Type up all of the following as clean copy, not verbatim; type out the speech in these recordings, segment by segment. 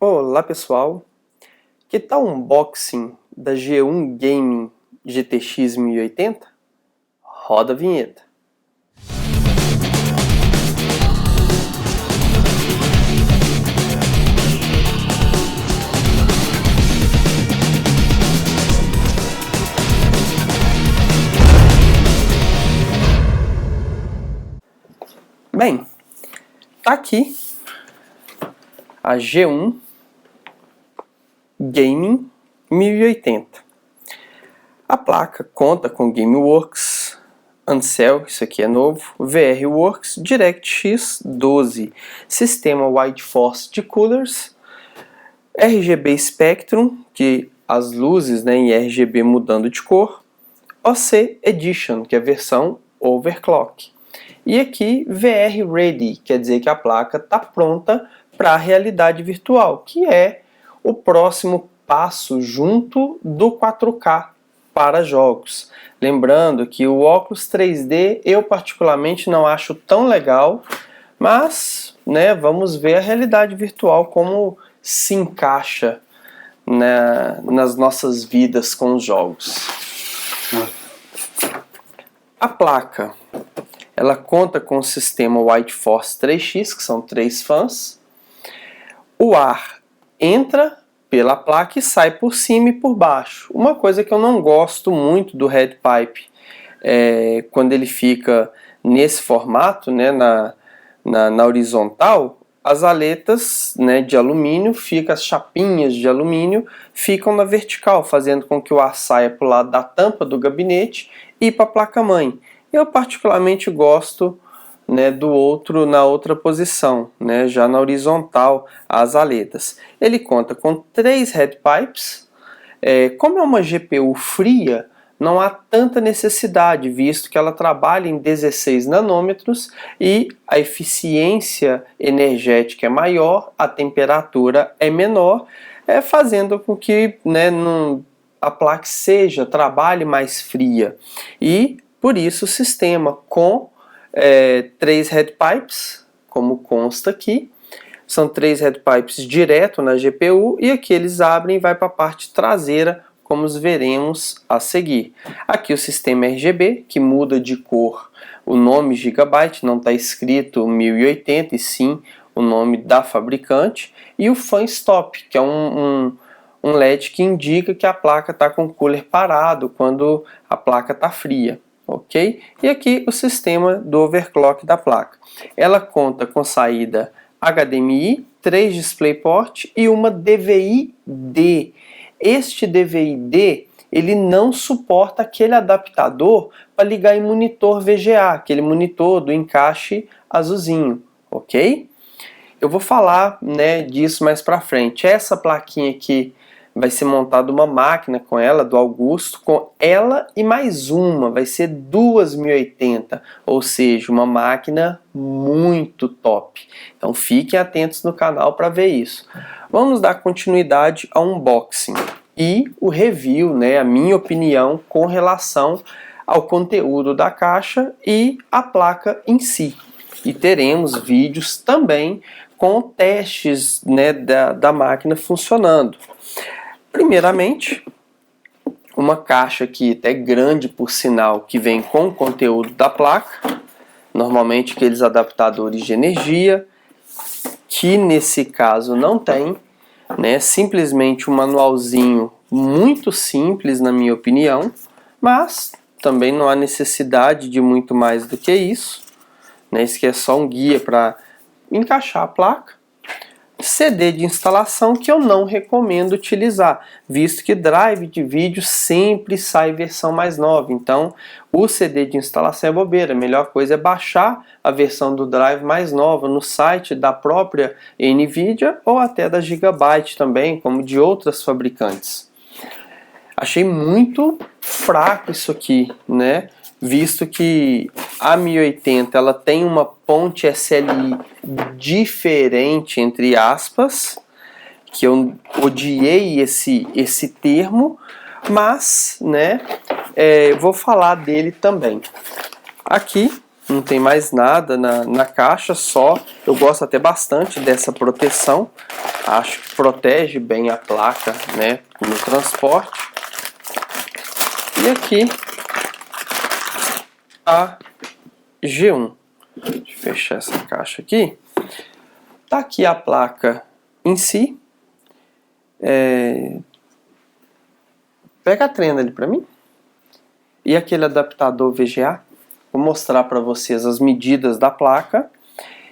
Olá pessoal, que tal um unboxing da G1 Gaming GTX 1080? Roda a vinheta. Bem, tá aqui a G1 Gaming 1080. A placa conta com GameWorks, Ancel, isso aqui é novo, VRWorks, DirectX 12, sistema Wide Force de Coolers, RGB Spectrum, que as luzes em RGB mudando de cor, OC Edition, que é a versão Overclock. E aqui VR Ready, quer dizer que a placa está pronta para a realidade virtual, que é o próximo passo junto do 4K para jogos. Lembrando que o óculos 3D eu particularmente não acho tão legal, mas vamos ver a realidade virtual como se encaixa nas nossas vidas com os jogos. A placa ela conta com o sistema Wide Force 3X, que são 3 fãs. O ar entra pela placa e sai por cima e por baixo. Uma coisa que eu não gosto muito do Head Pipe, quando ele fica nesse formato, na horizontal, as aletas de alumínio, as chapinhas de alumínio ficam na vertical, fazendo com que o ar saia para o lado da tampa do gabinete e para a placa-mãe. Eu particularmente gosto na outra posição, já na horizontal, as aletas. Ele conta com 3 head pipes. Como é uma GPU fria, não há tanta necessidade, visto que ela trabalha em 16 nanômetros e a eficiência energética é maior, a temperatura é menor, fazendo com que a placa trabalhe mais fria. E por isso o sistema com 3 head pipes, como consta aqui, são 3 head pipes direto na GPU e aqui eles abrem e vai para a parte traseira, como os veremos a seguir. Aqui o sistema RGB, que muda de cor o nome Gigabyte, não está escrito 1080 e sim o nome da fabricante, e o Fan Stop, que é um LED que indica que a placa está com o cooler parado quando a placa está fria. Ok? E aqui o sistema do overclock da placa. Ela conta com saída HDMI, 3 DisplayPort e uma DVI-D. Este DVI-D ele não suporta aquele adaptador para ligar em monitor VGA, aquele monitor do encaixe azulzinho, ok? Eu vou falar disso mais para frente. Essa plaquinha aqui vai ser montada uma máquina com ela, do Augusto, com ela e mais uma, vai ser 2080, ou seja, uma máquina muito top. Então fiquem atentos no canal para ver isso. Vamos dar continuidade ao unboxing e o review, a minha opinião com relação ao conteúdo da caixa e a placa em si. E teremos vídeos também com testes da máquina funcionando. Primeiramente, uma caixa aqui até grande por sinal, que vem com o conteúdo da placa, normalmente aqueles adaptadores de energia, que nesse caso não tem, simplesmente um manualzinho muito simples na minha opinião, mas também não há necessidade de muito mais do que isso, isso aqui é só um guia para encaixar a placa. CD de instalação que eu não recomendo utilizar, visto que drive de vídeo sempre sai versão mais nova, então o CD de instalação é bobeira, a melhor coisa é baixar a versão do drive mais nova no site da própria NVIDIA ou até da Gigabyte também, como de outras fabricantes. Achei muito fraco isso aqui, visto que a 1080 ela tem uma ponte SLI diferente, entre aspas, que eu odiei esse termo, mas eu vou falar dele também. Aqui não tem mais nada na caixa, só eu gosto até bastante dessa proteção, Acho que protege bem a placa, né, no transporte. E aqui a G1. Deixa eu fechar essa caixa aqui. Tá aqui a placa em si. Pega a trena ali para mim. E aquele adaptador VGA. Vou mostrar para vocês as medidas da placa.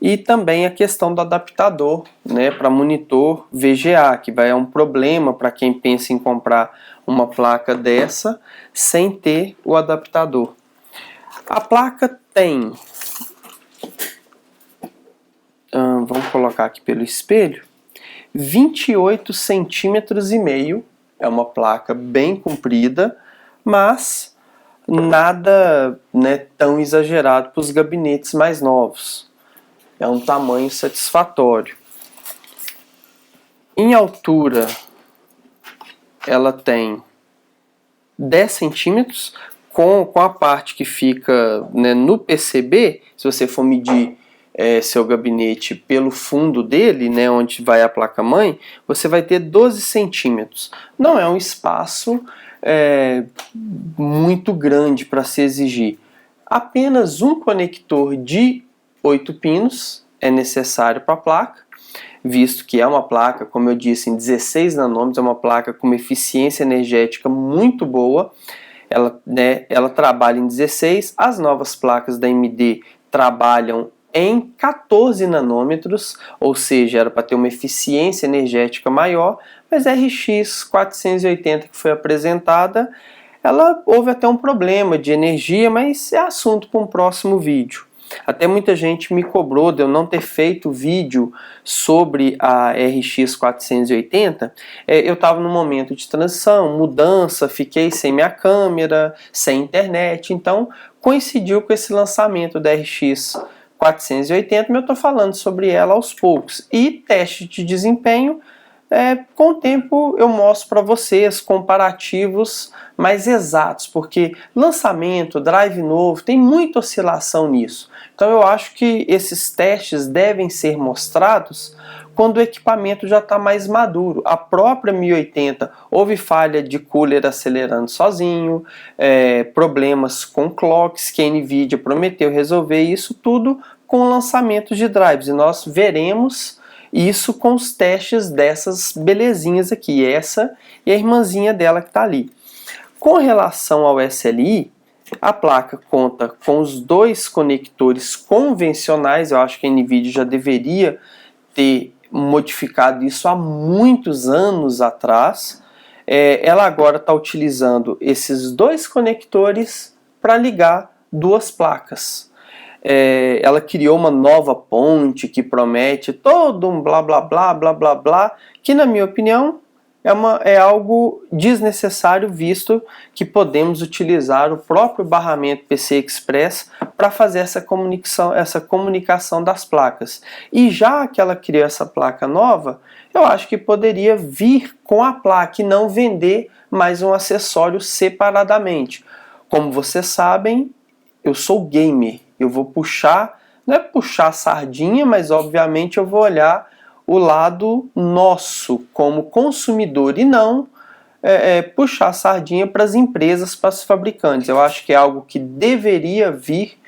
E também a questão do adaptador, né, para monitor VGA, que vai ser um problema para quem pensa em comprar uma placa dessa sem ter o adaptador. A placa tem, vamos colocar aqui pelo espelho, 28 centímetros e meio. É uma placa bem comprida, mas nada, né, tão exagerado para os gabinetes mais novos. É um tamanho satisfatório. Em altura, ela tem 10 centímetros, com a parte que fica, né, no PCB. Se você for medir seu gabinete pelo fundo dele, né, onde vai a placa-mãe, você vai ter 12 centímetros. Não é um espaço muito grande para se exigir. Apenas um conector de 8 pinos é necessário para a placa, visto que é uma placa, como eu disse, em 16 nanômetros, é uma placa com uma eficiência energética muito boa. Ela trabalha em 16, as novas placas da AMD trabalham em 14 nanômetros, ou seja, era para ter uma eficiência energética maior, mas a RX 480 que foi apresentada, houve até um problema de energia, mas é assunto para um próximo vídeo. Até muita gente me cobrou de eu não ter feito vídeo sobre a RX 480. Eu estava num momento de transição, mudança, fiquei sem minha câmera, sem internet, então coincidiu com esse lançamento da RX 480, mas eu estou falando sobre ela aos poucos. E teste de desempenho, com o tempo eu mostro para vocês comparativos mais exatos, porque lançamento, drive novo, tem muita oscilação nisso. Então eu acho que esses testes devem ser mostrados quando o equipamento já está mais maduro. A própria 1080 houve falha de cooler acelerando sozinho, problemas com clocks que a NVIDIA prometeu resolver, isso tudo com o lançamento de drives. E nós veremos isso com os testes dessas belezinhas aqui, essa e a irmãzinha dela que está ali. Com relação ao SLI, a placa conta com os dois conectores convencionais. Eu acho que a NVIDIA já deveria ter modificado isso há muitos anos atrás. Ela agora está utilizando esses dois conectores para ligar duas placas. Ela criou uma nova ponte que promete todo um blá blá blá blá blá blá, que na minha opinião é algo desnecessário, visto que podemos utilizar o próprio barramento PCI Express para fazer essa comunicação das placas. E já que ela criou essa placa nova, eu acho que poderia vir com a placa e não vender mais um acessório separadamente. Como vocês sabem, eu sou gamer, eu vou puxar, não é puxar a sardinha, mas obviamente eu vou olhar o lado nosso como consumidor e não puxar a sardinha para as empresas, para os fabricantes. Eu acho que é algo que deveria vir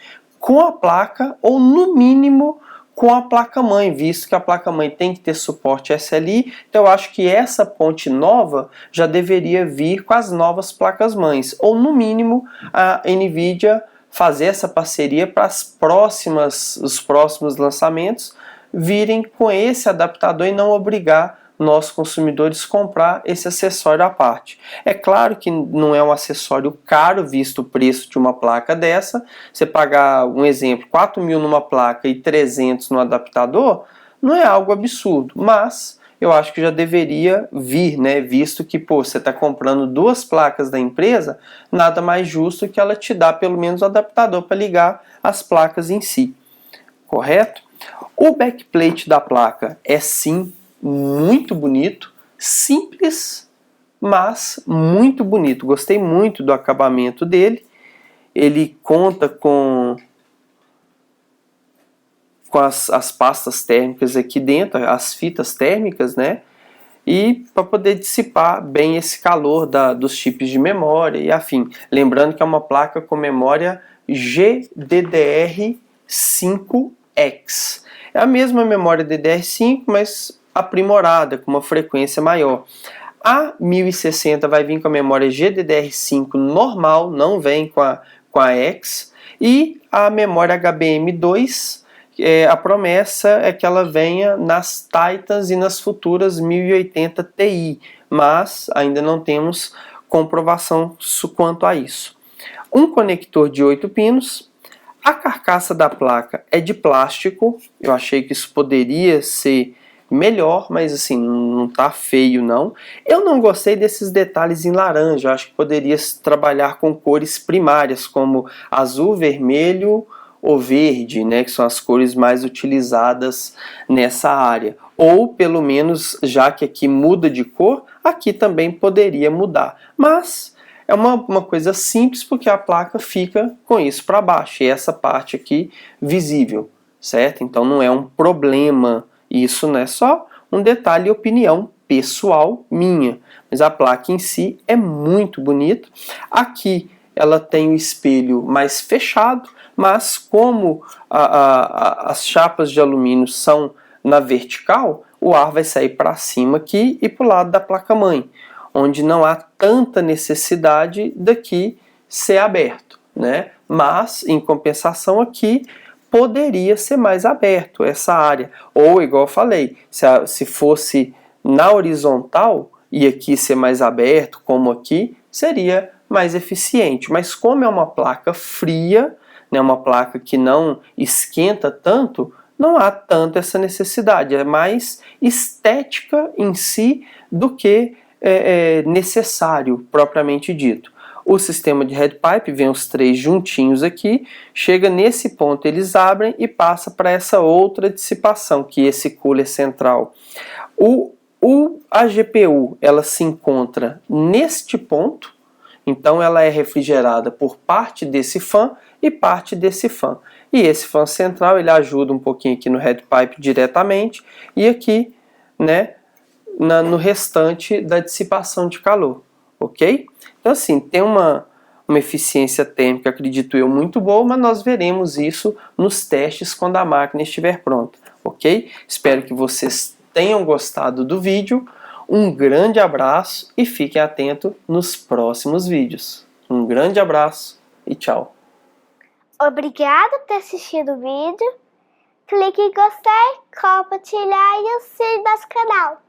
com a placa ou no mínimo com a placa-mãe, visto que a placa-mãe tem que ter suporte SLI, então eu acho que essa ponte nova já deveria vir com as novas placas-mães, ou no mínimo a NVIDIA fazer essa parceria para os próximos lançamentos virem com esse adaptador e não obrigar nós consumidores a comprar esse acessório à parte. É claro que não é um acessório caro, visto o preço de uma placa dessa. Você pagar, um exemplo, 4 mil numa placa e 300 no adaptador, não é algo absurdo, mas eu acho que já deveria vir, né? Visto que você está comprando duas placas da empresa, nada mais justo que ela te dá pelo menos o adaptador para ligar as placas em si, correto? O backplate da placa é sim muito bonito, simples, mas muito bonito. Gostei muito do acabamento dele. Ele conta com com as pastas térmicas aqui dentro, as fitas térmicas, né? E para poder dissipar bem esse calor dos chips de memória e afim. Lembrando que é uma placa com memória GDDR5X. É a mesma memória DDR5, mas aprimorada, com uma frequência maior. A 1060 vai vir com a memória GDDR5 normal, não vem com a X. E a memória HBM2, a promessa é que ela venha nas Titans e nas futuras 1080 Ti, mas ainda não temos comprovação quanto a isso. Um conector de 8 pinos. A carcaça da placa é de plástico. Eu achei que isso poderia ser melhor, mas assim, não tá feio não. Eu não gostei desses detalhes em laranja. Eu acho que poderia trabalhar com cores primárias, como azul, vermelho ou verde, né, que são as cores mais utilizadas nessa área. Ou pelo menos, já que aqui muda de cor, aqui também poderia mudar. Mas é uma coisa simples, porque a placa fica com isso para baixo, e essa parte aqui visível, certo? Então não é um problema isso, né? Só um detalhe e opinião pessoal minha. Mas a placa em si é muito bonita. Aqui ela tem o espelho mais fechado, mas como as chapas de alumínio são na vertical, o ar vai sair para cima aqui e para o lado da placa-mãe, onde não há tanta necessidade daqui ser aberto, né? Mas, em compensação, aqui poderia ser mais aberto essa área. Ou, igual eu falei, se fosse na horizontal e aqui ser mais aberto, como aqui, seria mais eficiente. Mas como é uma placa fria, né, uma placa que não esquenta tanto, não há tanto essa necessidade. É mais estética em si do que necessário, propriamente dito. O sistema de head pipe vem os três juntinhos aqui, chega nesse ponto, eles abrem e passa para essa outra dissipação, que é esse cooler central. A GPU ela se encontra neste ponto, então ela é refrigerada por parte desse fan e parte desse fan. E esse fan central ele ajuda um pouquinho aqui no head pipe diretamente e aqui, né, no restante da dissipação de calor, ok? Então assim, tem uma eficiência térmica, acredito eu, muito boa, mas nós veremos isso nos testes quando a máquina estiver pronta, ok? Espero que vocês tenham gostado do vídeo, um grande abraço e fiquem atentos nos próximos vídeos. Um grande abraço e tchau! Obrigada por ter assistido o vídeo. Clique em gostei, compartilhar e assine nosso canal.